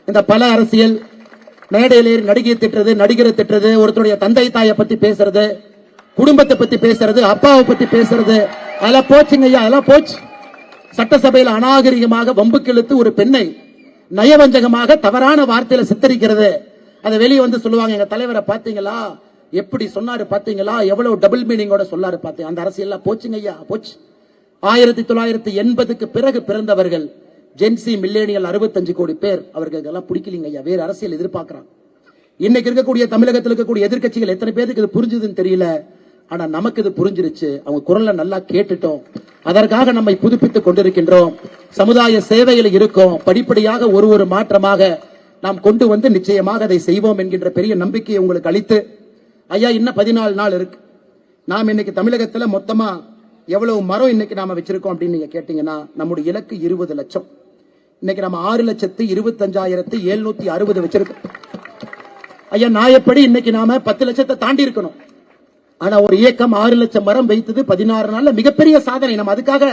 இந்த பல அரசியல் மேடையிலே நடிகை திட்டுறது, நடிகரை திட்டுறது, ஒருத்தருடைய தந்தை தாயை பத்தி பேசுறது, குடும்பத்தை பத்தி பேசுறது, அப்பாவை பத்தி பேசுறது, அதெல்லாம் போச்சுங்க ஐயா, அதெல்லாம் போச்சு. சட்டசபையில் அநாகரிகமாக வம்புக்கு இழுத்து ஒரு பெண்ணை நயவஞ்சகமாக தவறான வார்த்தையில சித்தரிக்கிறது. அதை வெளியே வந்து சொல்லுவாங்க, எங்க தலைவரை பாத்தீங்களா, எப்படி சொன்னாரு பாத்தீங்களா, எவ்வளவு டபுள் மீனிங்கோட சொல்லாரு பாத்தீங்க. அந்த அரசியல் போச்சுங்க ஐயா, போச்சு. 1980க்கு பிறகு பிறந்தவர்கள் ஜென்சி மில்லேனியல் 65 கோடி பேர், அவர்களுக்கு எல்லாம் பிடிக்கலீங்க ஐயா, வேற அரசியல் எதிர்பார்க்கிறாங்க. இன்னைக்கு இருக்கக்கூடிய தமிழகத்தில் இருக்கக்கூடிய எதிர்கட்சிகள் எத்தனை பேருக்கு இது புரிஞ்சுதுன்னு தெரியல. ஆனா நமக்கு இது புரிஞ்சிருச்சு. அவங்க குரல்ல நல்லா கேட்டுட்டோம். அதற்காக நம்மை புதுப்பித்துக் கொண்டிருக்கின்றோம். சமுதாய சேவையில் இருக்கோம். படிப்படியாக ஒரு மாற்றமாக நாம் கொண்டு வந்து நிச்சயமாக அதை செய்வோம் என்கின்ற பெரிய நம்பிக்கையை உங்களுக்கு அளித்து, ஐயா இன்னும் 14 நாள் இருக்கு. நாம் இன்னைக்கு தமிழகத்துல மொத்தமா எவ்வளவு மரம் இன்னைக்கு நாம வச்சிருக்கோம் அப்படின்னு நீங்க கேட்டீங்கன்னா, நம்முடைய இலக்கு 20 லட்சம். இன்னைக்கு நம்ம 6,25,760 வச்சிருக்கோம். ஐயா நாயப்படி இன்னைக்கு நாம 10 லட்சத்தை தாண்டி இருக்கணும். ஆனா ஒரு இயக்கம் 6 லட்சம் மரம் வைத்தது 16 நாள்ல மிகப்பெரிய சாதனை. நம்ம அதுக்காக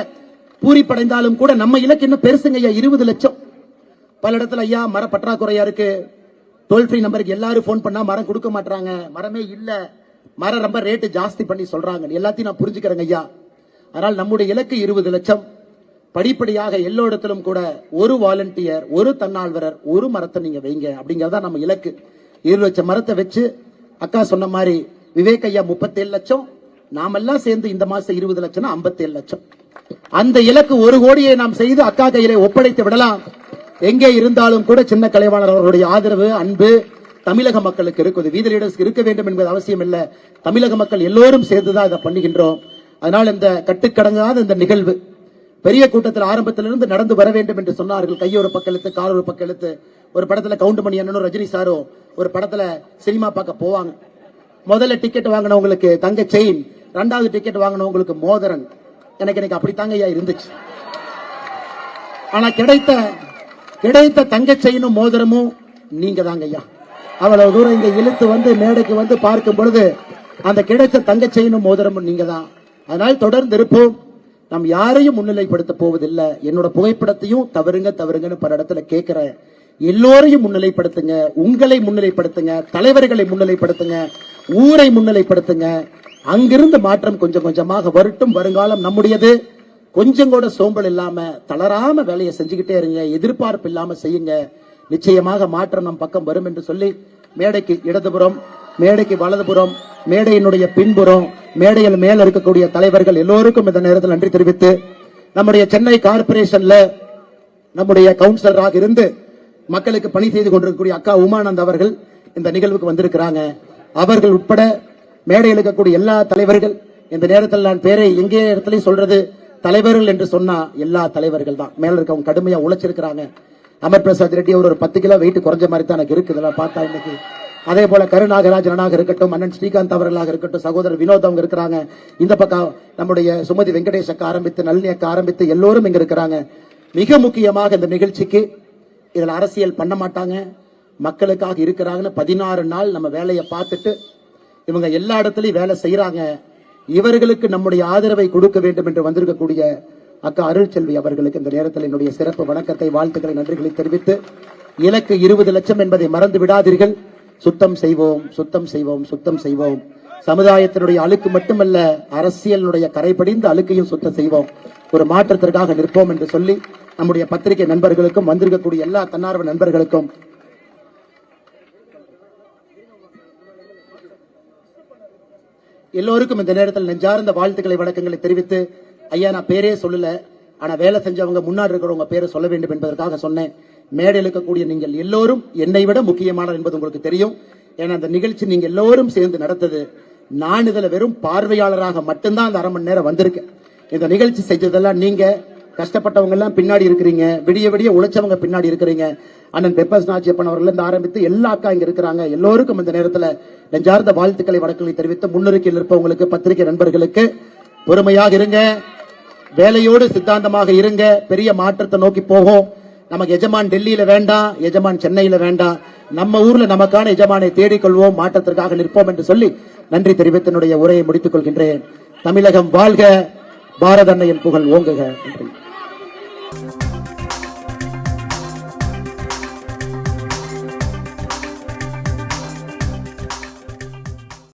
பூரிப்படைந்தாலும் கூட நம்ம இலக்கு இன்னும் பெருசுங்க ஐயா, 20 லட்சம். பல இடத்துல ஐயா மர பற்றாக்குறையா இருக்கு. டோல் ஃப்ரீ நம்பருக்கு எல்லாரும் போன் பண்ணா மரம் கொடுக்க மாட்டாங்க, மரமே இல்ல, மரம் ரொம்ப ரேட்டு ஜாஸ்தி பண்ணி சொல்றாங்க. எல்லாத்தையும் நான் புரிஞ்சுக்கிறேங்க ஐயா. அதனால் நம்முடைய இலக்கு 20 லட்சம். படிப்படியாக எல்லோரிடத்திலும் கூட ஒரு வாலண்டியர், ஒரு தன்னார்வலர், ஒரு மரத்தை நீங்க வைங்க அப்படிங்கறதா நம்ம இலக்கு. 20 லட்சம் மரத்தை வச்சு அக்கா சொன்ன மாதிரி விவேக் ஐயா 37 லட்சம், நாமெல்லாம் சேர்ந்து இந்த மாசம் 20 லட்சம் 57 லட்சம். அந்த இலக்கு 1 கோடியை நாம் செய்து அக்கா கையிலே ஒப்படைத்து விடலாம். எங்கே இருந்தாலும் கூட சின்ன கலைவாணர் அவர்களுடைய ஆதரவு, அன்பு தமிழக மக்களுக்கு இருக்குது. வீதி லீடர்ஸ் இருக்க வேண்டும் என்பது அவசியம் இல்லை. தமிழக மக்கள் எல்லோரும் சேர்ந்துதான் இதை பண்ணுகின்றோம். அதனால் இந்த கட்டுக்கடங்காத இந்த நிகழ்வு பெரிய கூட்டத்தில் ஆரம்பத்திலிருந்து நடந்து வர வேண்டும் என்று சொன்னார்கள். கையொரு பக்கெழுத்து, கால் ஒரு பக்கெழுத்து. ஒரு படத்துல கவுண்டமணி அண்ணனும் ரஜினி சாரும் ஒரு படத்துல சினிமா பார்க்க போவாங்க. முதல்ல டிக்கெட் வாங்கினவங்களுக்கு தங்க செயின், 2வது டிக்கெட் வாங்கினவங்களுக்கு மோதிரன். எனக்கு அப்படி தாங்க ஐயா இருந்துச்சு. ஆனா கிடைத்த தங்க செயினும் மோதிரமும் நீங்க தாங்க ஐயா. அவ்வளவு தூரம் இங்க இழுத்து வந்து மேடைக்கு வந்து பார்க்கும் பொழுது அந்த கிடைத்த தங்க செயினும் மோதிரமும் நீங்க தான். அதனால் தொடர்ந்து இருப்போம். நாம் யாரையும் முன்னிலைப்படுத்த போவதில்லை. என்னோட புகைப்படத்தையும் தவறுங்கன்னு பல இடத்துல கேட்கிறேன். எல்லோரையும் முன்னிலைப்படுத்துங்க, உங்களை முன்னிலைப்படுத்துங்க, தலைவர்களை முன்னிலைப்படுத்துங்க, ஊரை முன்னிலைப்படுத்துங்க. அங்கிருந்து மாற்றம் கொஞ்சம் கொஞ்சமாக வரட்டும். வருங்காலம் நம்முடையது. கொஞ்சம் கூட சோம்பல் இல்லாம தளராம வேலையை செஞ்சுக்கிட்டே இருங்க. எதிர்பார்ப்பு இல்லாம செய்யுங்க. நிச்சயமாக மாற்றம் நம் பக்கம் வரும் என்று சொல்லி, மேடைக்கு இடதுபுறம், மேடைக்கு வலதுபுறம், மேடையினுடைய பின்புறம், மேடையில் மேல இருக்கக்கூடிய தலைவர்கள் எல்லோருக்கும் இந்த நேரத்தில் நன்றி தெரிவித்து, நம்முடைய சென்னை கார்பரேஷன்ல நம்முடைய கவுன்சிலராக இருந்து மக்களுக்கு பணி செய்து கொண்டிருக்கக்கூடிய அக்கா உமானந்த் அவர்கள் இந்த நிகழ்வுக்கு வந்திருக்கிறாங்க. அவர்கள் உட்பட மேடையில் இருக்கக்கூடிய எல்லா தலைவர்கள், இந்த நேரத்தில் நான் பேரை எங்கே இடத்துலயும் சொல்றது, தலைவர்கள் என்று சொன்னா எல்லா தலைவர்கள் தான். மேல இருக்கவங்க கடுமையா உழைச்சிருக்கிறாங்க. அமர் பிரசாத் ரெட்டி அவர் ஒரு 10 கிலோ வெயிட் குறைஞ்ச மாதிரி தான் எனக்கு இருக்குது பார்த்தா இன்னைக்கு. அதே போல கருநாகராஜனாக இருக்கட்டும், அண்ணன் ஸ்ரீகாந்த் அவர்களாக இருக்கட்டும், சகோதரர் வினோத் அவங்க இருக்கிறாங்க. இந்த பக்கம் நம்முடைய சுமதி வெங்கடேஷ் அக்கா ஆரம்பித்து, நளினி அக்கா ஆரம்பித்து எல்லோரும் இங்க இருக்கிறாங்க. மிக முக்கியமாக இந்த நிகழ்ச்சிக்கு இதுல அரசியல் பண்ண மாட்டாங்க, மக்களுக்காக இருக்கிறாங்கன்னு 16 நாள் நம்ம வேலையை பார்த்துட்டு இவங்க எல்லா இடத்துலயும் வேலை செய்யறாங்க. இவர்களுக்கு நம்முடைய ஆதரவை கொடுக்க வேண்டும் என்று வந்திருக்கக்கூடிய அக்கா அருள்செல்வி அவர்களுக்கு இந்த நேரத்தில் என்னுடைய சிறப்பு வணக்கத்தை, வாழ்த்துக்களை, நன்றிகளை தெரிவித்து, இலக்கு 20 லட்சம் என்பதை மறந்து விடாதீர்கள். சுத்தம் செய்வோம், சுத்தம் செய்வோம், சுத்தம் செய்வோம். சமுதாயத்தினுடைய அழுக்கு மட்டுமல்ல, அரசியலுடைய கரைபடிந்த அழுக்கையும் சுத்தம் செய்வோம். ஒரு மாற்றத்திற்காக நிற்போம் என்று சொல்லி, நம்முடைய பத்திரிகை நண்பர்களுக்கும் வந்திருக்கக்கூடிய எல்லா தன்னார்வ நண்பர்களுக்கும் எல்லோருக்கும் இந்த நேரத்தில் நெஞ்சார்ந்த வாழ்த்துக்களை, வணக்கங்களை தெரிவித்து, ஐயா நான் பேரே சொல்லல, ஆனா வேலை செஞ்சவங்க முன்னாடி இருக்கிறவங்க பேரை சொல்ல வேண்டும் என்பதற்காக சொன்னேன். மேடையில் இருக்கக்கூடிய நீங்கள் எல்லோரும் என்னை விட முக்கியமானது என்பது உங்களுக்கு தெரியும். ஏன்னா அந்த நிகழ்ச்சி நீங்க எல்லோரும் சேர்ந்து நடத்தது. நான் இதுல வெறும் பார்வையாளராக மட்டும்தான் அந்த 1/2 மணி நேரம் வந்திருக்கேன். இந்த நிகழ்ச்சி செஞ்சதெல்லாம் நீங்க, கஷ்டப்பட்டவங்க எல்லாம் பின்னாடி இருக்கிறீங்க, விடிய விடிய உழைச்சவங்க பின்னாடி இருக்கிறீங்க. அண்ணன் பெப்பர்ஸ் நாச்சியப்பன் அவர்கள் இருந்து ஆரம்பித்து எல்லா அக்கா இங்க இருக்கிறாங்க. எல்லோருக்கும் இந்த நேரத்தில் நெஞ்சார்ந்த வாழ்த்துக்களை, வணக்கங்களை தெரிவித்து, முன்னிறுக்கையில் இருப்பவங்களுக்கு, பத்திரிகை நண்பர்களுக்கு பொறுமையாக இருங்க, வேலையோடு சித்தாந்தமாக இருங்க. பெரிய மாற்றத்தை நோக்கி போகும். நமக்கு எஜமான் டெல்லியில வேண்டாம், எஜமான் சென்னையில வேண்டாம், நம்ம ஊர்ல நமக்கான எஜமானை தேடிக்கொள்வோம், மாற்றத்திற்காக நிற்போம் என்று சொல்லி நன்றி தெரிவித்து என்னுடைய உரையை முடித்துக் கொள்கின்றேன். தமிழகம் வாழ்க, பாரத அன்னையின் புகழ் ஓங்குக. நன்றி.